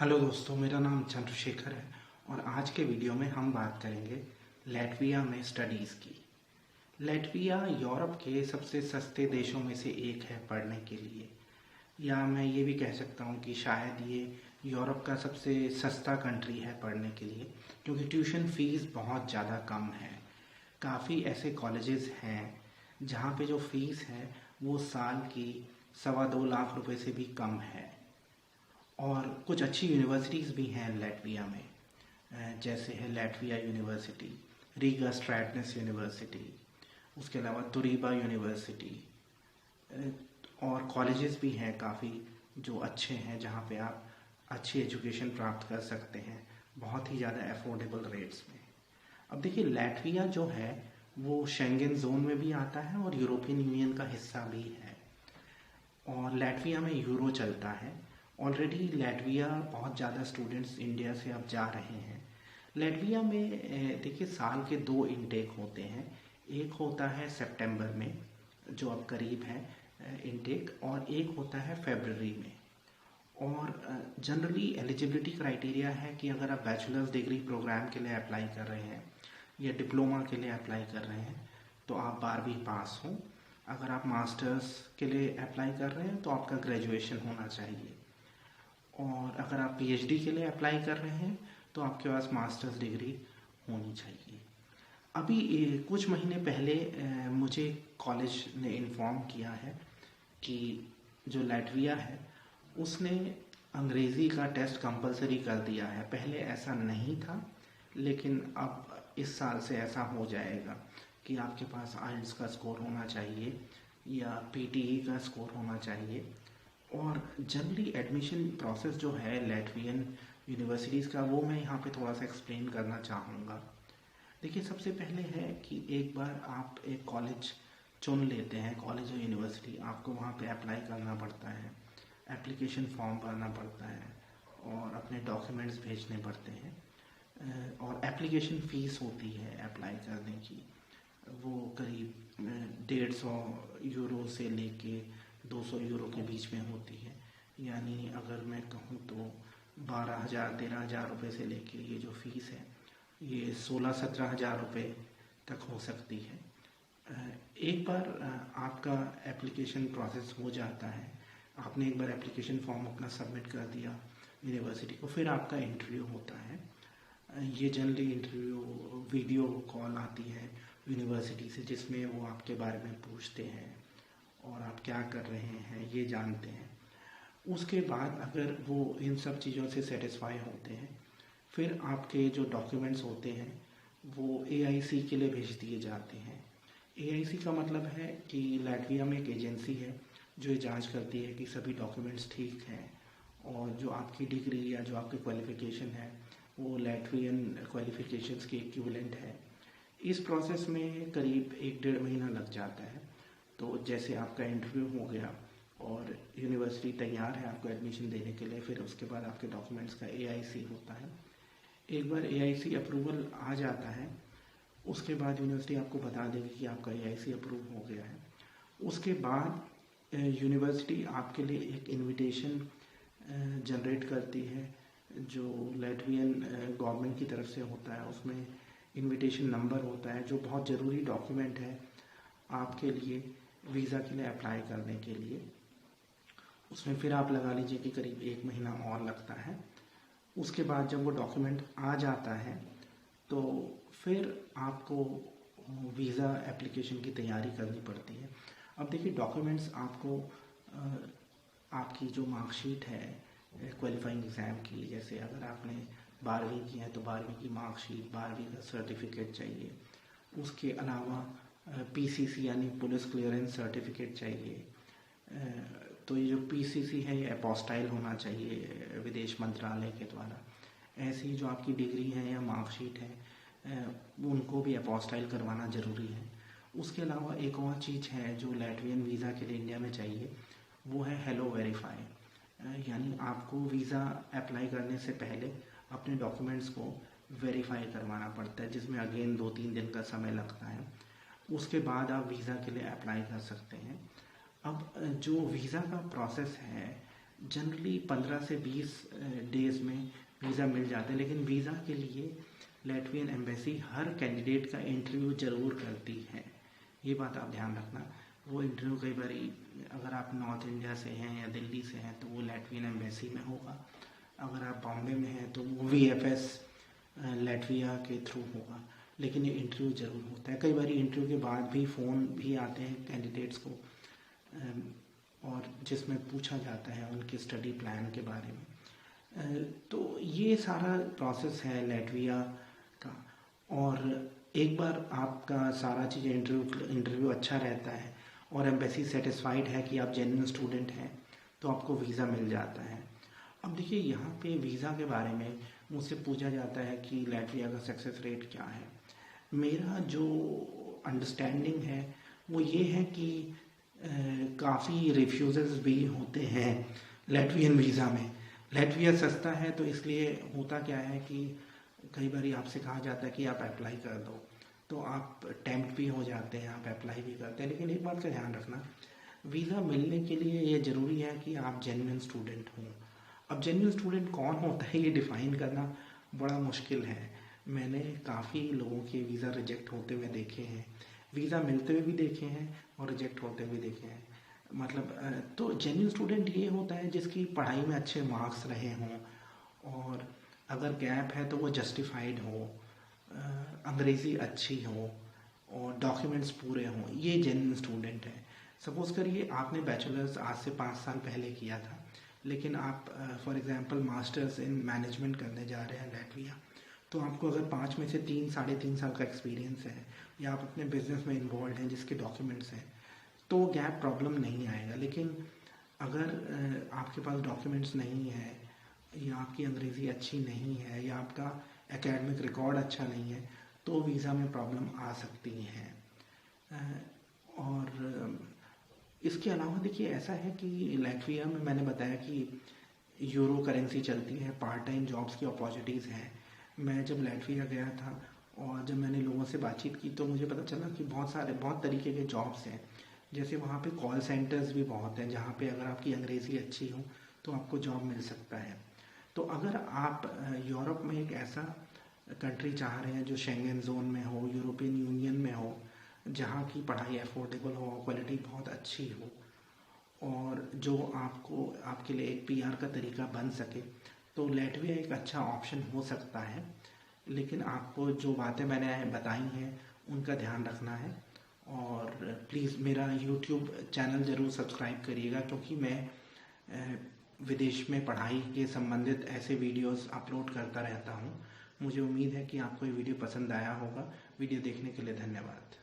Hello दोस्तों, मेरा नाम चंद्रशेखर है और आज के वीडियो में हम बात करेंगे लैटविया में स्टडीज़ की। लैटविया यूरोप के सबसे सस्ते देशों में से एक है पढ़ने के लिए, या मैं ये भी कह सकता हूँ कि शायद ये यूरोप का सबसे सस्ता कंट्री है पढ़ने के लिए, क्योंकि ट्यूशन फ़ीस बहुत ज़्यादा कम है। काफ़ी ऐसे कॉलेजेस हैं जहाँ पे जो फ़ीस है वो साल की 2.25 लाख रुपए से भी कम है। और कुछ अच्छी यूनिवर्सिटीज़ भी हैं लैटविया में, जैसे है लैटविया यूनिवर्सिटी, रीगा स्ट्रैटनेस यूनिवर्सिटी, उसके अलावा तुरीबा यूनिवर्सिटी। और कॉलेजेस भी हैं काफ़ी जो अच्छे हैं, जहाँ पे आप अच्छी एजुकेशन प्राप्त कर सकते हैं बहुत ही ज़्यादा अफोर्डेबल रेट्स में। अब देखिए, लैटविया जो है वो शेंगन जोन में भी आता है और यूरोपियन यूनियन का हिस्सा भी है, और लैटविया में यूरो चलता है। ऑलरेडी लैटविया बहुत ज़्यादा स्टूडेंट्स इंडिया से अब जा रहे हैं। लैटविया में देखिए, साल के 2 इनटेक होते हैं। एक होता है सितंबर में, जो अब करीब है इनटेक, और एक होता है फरवरी में। और जनरली एलिजिबिलिटी क्राइटेरिया है कि अगर आप बैचलर्स डिग्री प्रोग्राम के लिए अप्लाई कर रहे हैं या डिप्लोमा के लिए अप्लाई कर रहे हैं तो आप 12वीं पास हों। अगर आप मास्टर्स के लिए अप्लाई कर रहे हैं तो आपका ग्रेजुएशन होना चाहिए, और अगर आप पीएचडी के लिए अप्लाई कर रहे हैं तो आपके पास मास्टर्स डिग्री होनी चाहिए। अभी कुछ महीने पहले मुझे कॉलेज ने इन्फॉर्म किया है कि जो लैटविया है उसने अंग्रेज़ी का टेस्ट कंपलसरी कर दिया है। पहले ऐसा नहीं था, लेकिन अब इस साल से ऐसा हो जाएगा कि आपके पास आइल्स का स्कोर होना चाहिए या पीटीई का स्कोर होना चाहिए। और जनरली एडमिशन प्रोसेस जो है लैटवियन यूनिवर्सिटीज़ का, वो मैं यहाँ पे थोड़ा सा एक्सप्लेन करना चाहूँगा। देखिए, सबसे पहले है कि एक बार आप एक कॉलेज चुन लेते हैं, कॉलेज और यूनिवर्सिटी, आपको वहाँ पे अप्लाई करना पड़ता है, एप्लीकेशन फॉर्म भरना पड़ता है और अपने डॉक्यूमेंट्स भेजने पड़ते हैं। और एप्लीकेशन फ़ीस होती है अप्लाई करने की, वो करीब 150 यूरो से लेके 200 यूरो के बीच में होती है। यानी अगर मैं कहूँ तो 12,000-13,000 रुपये से लेके ये जो फ़ीस है ये 16-17 हज़ार रुपये तक हो सकती है। एक बार आपका एप्लीकेशन प्रोसेस हो जाता है, आपने एक बार एप्लीकेशन फॉर्म अपना सबमिट कर दिया यूनिवर्सिटी को, फिर आपका इंटरव्यू होता है। ये जनरली इंटरव्यू वीडियो कॉल आती है यूनिवर्सिटी से, जिसमें वो आपके बारे में पूछते हैं और आप क्या कर रहे हैं ये जानते हैं। उसके बाद अगर वो इन सब चीज़ों से सेटिस्फाई होते हैं, फिर आपके जो डॉक्यूमेंट्स होते हैं वो एआईसी के लिए भेज दिए जाते हैं। एआईसी का मतलब है कि लैटविया में एक एजेंसी है जो ये जांच करती है कि सभी डॉक्यूमेंट्स ठीक हैं और जो आपकी डिग्री या जो आपकी क्वालिफ़िकेशन है वो लैटवियन क्वालिफ़िकेशंस के इक्विवेलेंट है। इस प्रोसेस में करीब 1-1.5 महीना लग जाता है। तो जैसे आपका इंटरव्यू हो गया और यूनिवर्सिटी तैयार है आपको एडमिशन देने के लिए, फिर उसके बाद आपके डॉक्यूमेंट्स का एआईसी होता है। एक बार एआईसी अप्रूवल आ जाता है, उसके बाद यूनिवर्सिटी आपको बता देगी कि आपका एआईसी अप्रूव हो गया है। उसके बाद यूनिवर्सिटी आपके लिए एक इनविटेशन जनरेट करती है जो लैटवियन गवर्नमेंट की तरफ से होता है। उसमें इनविटेशन नंबर होता है जो बहुत ज़रूरी डॉक्यूमेंट है आपके लिए वीज़ा के लिए अप्लाई करने के लिए। उसमें फिर आप लगा लीजिए कि करीब 1 महीना और लगता है। उसके बाद जब वो डॉक्यूमेंट आ जाता है तो फिर आपको वीज़ा एप्लीकेशन की तैयारी करनी पड़ती है। अब देखिए, डॉक्यूमेंट्स आपको आपकी जो मार्कशीट है क्वालिफाइंग एग्ज़ाम की, जैसे अगर आपने 12वीं की है तो 12वीं की मार्कशीट, 12वीं का सर्टिफिकेट चाहिए। उसके अलावा पीसीसी यानी पुलिस क्लियरेंस सर्टिफिकेट चाहिए। तो ये जो पीसीसी है ये अपोस्टाइल होना चाहिए विदेश मंत्रालय के द्वारा। ऐसी जो आपकी डिग्री है या मार्कशीट है उनको भी अपोस्टाइल करवाना ज़रूरी है। उसके अलावा एक और चीज़ है जो लैटवियन वीज़ा के लिए इंडिया में चाहिए, वो है हेलो वेरीफाई। यानी आपको वीज़ा अप्लाई करने से पहले अपने डॉक्यूमेंट्स को वेरीफाई करवाना पड़ता है, जिसमें अगेन 2-3 दिन का समय लगता है। उसके बाद आप वीज़ा के लिए अप्लाई कर सकते हैं। अब जो वीज़ा का प्रोसेस है जनरली 15 से 20 डेज में वीज़ा मिल जाता है, लेकिन वीज़ा के लिए लैटवियन एम्बेसी हर कैंडिडेट का इंटरव्यू ज़रूर करती है। ये बात आप ध्यान रखना। वो इंटरव्यू कई बार अगर आप नॉर्थ इंडिया से हैं या दिल्ली से हैं तो वो लैटवियन एम्बेसी में होगा, अगर आप बॉम्बे में हैं तो वो VFS लैटविया के थ्रू होगा, लेकिन ये इंटरव्यू ज़रूर होता है। कई बार इंटरव्यू के बाद भी फ़ोन भी आते हैं कैंडिडेट्स को और जिसमें पूछा जाता है उनके स्टडी प्लान के बारे में। तो ये सारा प्रोसेस है लैटविया का। और एक बार आपका सारा चीज़ इंटरव्यू अच्छा रहता है और एम्बेसी सेटिस्फाइड है कि आप जेन्युइन स्टूडेंट हैं तो आपको वीज़ा मिल जाता है। अब देखिए यहाँ पे वीज़ा के बारे में मुझसे पूछा जाता है कि लैटविया का सक्सेस रेट क्या है। मेरा जो अंडरस्टैंडिंग है वो ये है कि काफ़ी रिफ्यूज़ल्स भी होते हैं लैटवियन वीज़ा में। लैटविया सस्ता है तो इसलिए होता क्या है कि कई बार आपसे कहा जाता है कि आप अप्लाई कर दो, तो आप टेम्प्ट भी हो जाते हैं, आप अप्लाई भी करते हैं। लेकिन एक बात का ध्यान रखना, वीज़ा मिलने के लिए ये ज़रूरी है कि आप जेन्युइन स्टूडेंट हों। अब जेन्युइन स्टूडेंट कौन होता है ये डिफ़ाइन करना बड़ा मुश्किल है। मैंने काफ़ी लोगों के वीज़ा रिजेक्ट होते हुए देखे हैं, वीज़ा मिलते हुए भी देखे हैं और रिजेक्ट होते हुए देखे हैं। मतलब तो जेन्युइन स्टूडेंट ये होता है जिसकी पढ़ाई में अच्छे मार्क्स रहे हों और अगर गैप है तो वो जस्टिफाइड हो, अंग्रेज़ी अच्छी हो और डॉक्यूमेंट्स पूरे हों, ये जेन्युइन स्टूडेंट है। सपोज़ करिए आपने बैचलर्स आज से 5 साल पहले किया था, लेकिन आप for example masters in management करने जा रहे हैं लैटविया, तो आपको अगर 5 में से 3-3.5 साल का एक्सपीरियंस है या आप अपने बिजनेस में इन्वॉल्व हैं जिसके डॉक्यूमेंट्स हैं तो गैप प्रॉब्लम नहीं आएगा। लेकिन अगर आपके पास डॉक्यूमेंट्स नहीं है या आपकी अंग्रेज़ी अच्छी नहीं है या आपका एकेडमिक रिकॉर्ड अच्छा नहीं है तो वीज़ा में प्रॉब्लम आ सकती है। और इसके अलावा देखिए ऐसा है कि लैटविया में मैंने बताया कि यूरो करेंसी चलती है, पार्ट टाइम जॉब्स की अपॉर्चुनिटीज़ हैं। मैं जब लैटविया गया था और जब मैंने लोगों से बातचीत की तो मुझे पता चला कि बहुत तरीके के जॉब्स हैं। जैसे वहाँ पे कॉल सेंटर्स भी बहुत हैं जहाँ पे अगर आपकी अंग्रेज़ी अच्छी हो तो आपको जॉब मिल सकता है। तो अगर आप यूरोप में एक ऐसा कंट्री चाह रहे हैं जो शेंगन जोन में हो, यूरोपियन यूनियन में हो, जहाँ की पढ़ाई अफोर्डेबल हो, क्वालिटी बहुत अच्छी हो और जो आपके लिए एक PR का तरीका बन सके, तो लैटविया एक अच्छा ऑप्शन हो सकता है। लेकिन आपको जो बातें मैंने बताई हैं उनका ध्यान रखना है और प्लीज़ मेरा YouTube चैनल ज़रूर सब्सक्राइब करिएगा, क्योंकि मैं विदेश में पढ़ाई के संबंधित ऐसे वीडियोस अपलोड करता रहता हूँ। मुझे उम्मीद है कि आपको ये वीडियो पसंद आया होगा। वीडियो देखने के लिए धन्यवाद।